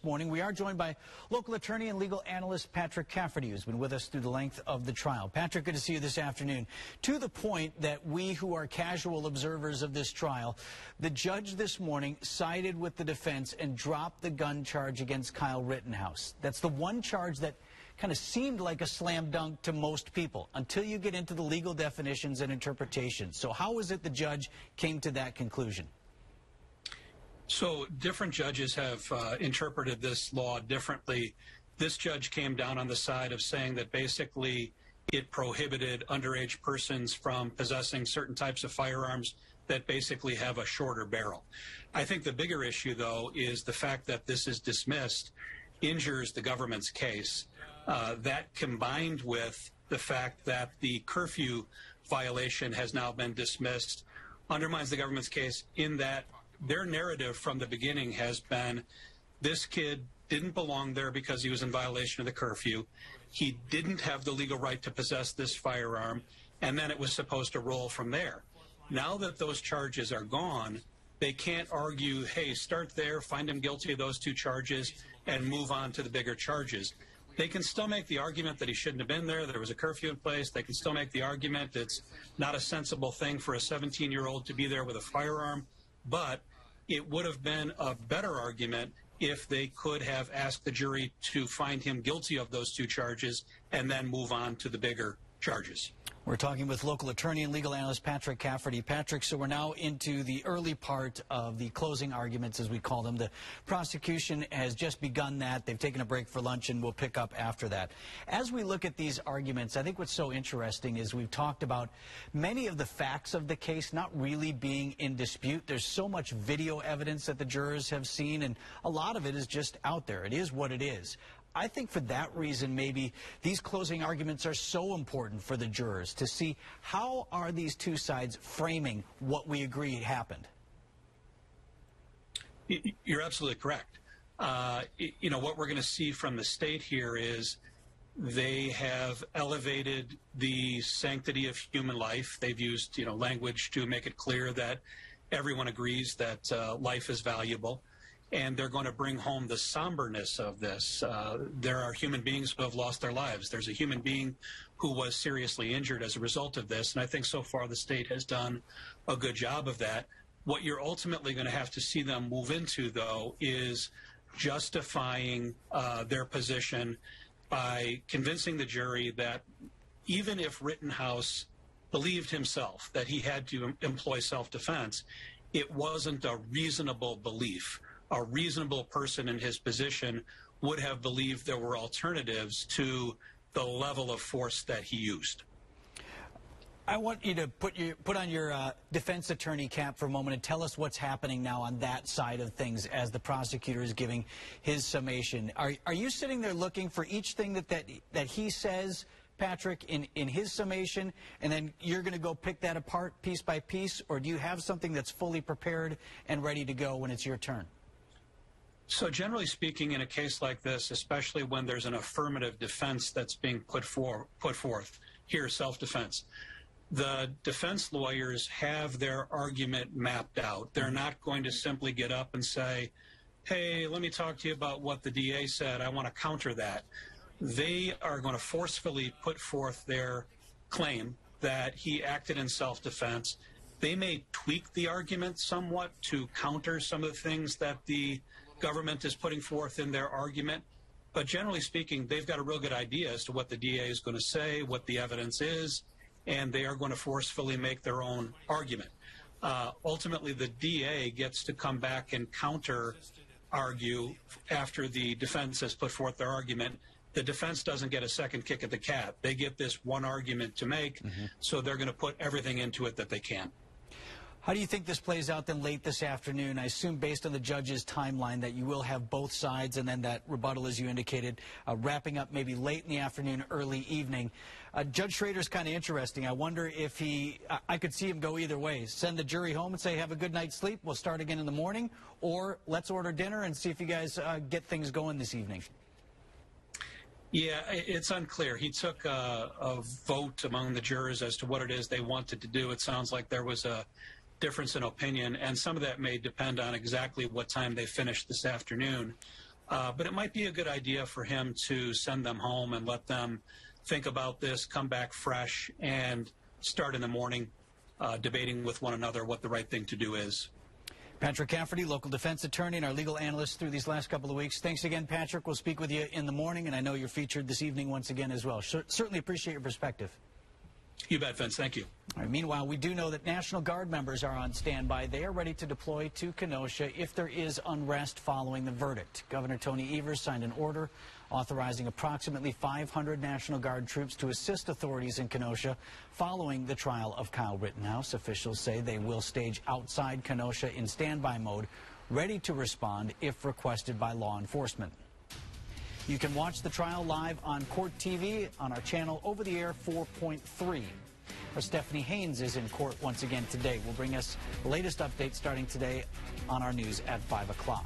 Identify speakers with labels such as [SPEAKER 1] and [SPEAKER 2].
[SPEAKER 1] Morning. We are joined by local attorney and legal analyst Patrick Cafferty, who's been with us through the length of the trial. Patrick, good to see you this afternoon. To the point that we who are casual observers of this trial, the judge this morning sided with the defense and dropped the gun charge against Kyle Rittenhouse. That's the one charge that kind of seemed like a slam dunk to most people until you get into the legal definitions and interpretations. So how is it the judge came to that conclusion?
[SPEAKER 2] So different judges have interpreted this law differently. This judge came down on the side of saying that basically it prohibited underage persons from possessing certain types of firearms that basically have a shorter barrel. I think the bigger issue, though, is the fact that this is dismissed injures the government's case. That combined with the fact that the curfew violation has now been dismissed undermines the government's case in that their narrative from the beginning has been this kid didn't belong there because he was in violation of the curfew. He didn't have the legal right to possess this firearm, and then it was supposed to roll from there. Now that those charges are gone, they can't argue, hey, start there, find him guilty of those two charges, and move on to the bigger charges. They can still make the argument that he shouldn't have been there. There was a curfew in place. They can still make the argument it's not a sensible thing for a 17-year-old to be there with a firearm, but it would have been a better argument if they could have asked the jury to find him guilty of those two charges and then move on to the bigger charges.
[SPEAKER 1] We're talking with local attorney and legal analyst Patrick Cafferty. Patrick, so we're now into the early part of the closing arguments, as we call them. The prosecution has just begun that. They've taken a break for lunch, and we'll pick up after that. As we look at these arguments, I think what's so interesting is we've talked about many of the facts of the case not really being in dispute. There's so much video evidence that the jurors have seen, and a lot of it is just out there. It is what it is. I think for that reason, maybe these closing arguments are so important for the jurors to see how are these two sides framing what we agree happened.
[SPEAKER 2] You're absolutely correct. You know, what we're going to see from the state here is they have elevated the sanctity of human life. They've used, language to make it clear that everyone agrees that life is valuable. And they're going to bring home the somberness of this. There are human beings who have lost their lives. There's a human being who was seriously injured as a result of this, and I think so far the state has done a good job of that. What you're ultimately going to have to see them move into, though, is justifying their position by convincing the jury that even if Rittenhouse believed himself that he had to employ self-defense, it wasn't a reasonable belief. A reasonable person in his position would have believed there were alternatives to the level of force that he used.
[SPEAKER 1] I want you to put on your defense attorney cap for a moment and tell us what's happening now on that side of things as the prosecutor is giving his summation. Are you sitting there looking for each thing that he says, Patrick, in his summation, and then you're going to go pick that apart piece by piece, or do you have something that's fully prepared and ready to go when it's your turn?
[SPEAKER 2] So generally speaking, in a case like this, especially when there's an affirmative defense that's being put forth, here, self-defense, the defense lawyers have their argument mapped out. They're not going to simply get up and say, hey, let me talk to you about what the DA said. I want to counter that. They are going to forcefully put forth their claim that he acted in self-defense. They may tweak the argument somewhat to counter some of the things that the government is putting forth in their argument, but generally speaking, they've got a real good idea as to what the DA is going to say, what the evidence is, and they are going to forcefully make their own argument. Ultimately, the DA gets to come back and counter-argue after the defense has put forth their argument. The defense doesn't get a second kick at the cat. They get this one argument to make, so they're going to put everything into it that they can.
[SPEAKER 1] How do you think this plays out then late this afternoon? I assume based on the judge's timeline that you will have both sides and then that rebuttal, as you indicated, wrapping up maybe late in the afternoon, early evening. Judge Schrader's kind of interesting. I wonder if I could see him go either way. Send the jury home and say, have a good night's sleep. We'll start again in the morning. Or let's order dinner and see if you guys get things going this evening.
[SPEAKER 2] Yeah, it's unclear. He took a vote among the jurors as to what it is they wanted to do. It sounds like there was a difference in opinion, and some of that may depend on exactly what time they finish this afternoon. But it might be a good idea for him to send them home and let them think about this, come back fresh, and start in the morning debating with one another what the right thing to do is.
[SPEAKER 1] Patrick Cafferty, local defense attorney and our legal analyst through these last couple of weeks. Thanks again, Patrick. We'll speak with you in the morning, and I know you're featured this evening once again as well. Certainly appreciate your perspective.
[SPEAKER 2] You bet, Vince. Thank you.
[SPEAKER 1] All right, meanwhile, we do know that National Guard members are on standby. They are ready to deploy to Kenosha if there is unrest following the verdict. Governor Tony Evers signed an order authorizing approximately 500 National Guard troops to assist authorities in Kenosha following the trial of Kyle Rittenhouse. Officials say they will stage outside Kenosha in standby mode, ready to respond if requested by law enforcement. You can watch the trial live on Court TV on our channel over the air 4.3. Our Stephanie Haynes is in court once again today. Will bring us the latest updates starting today on our news at 5 o'clock.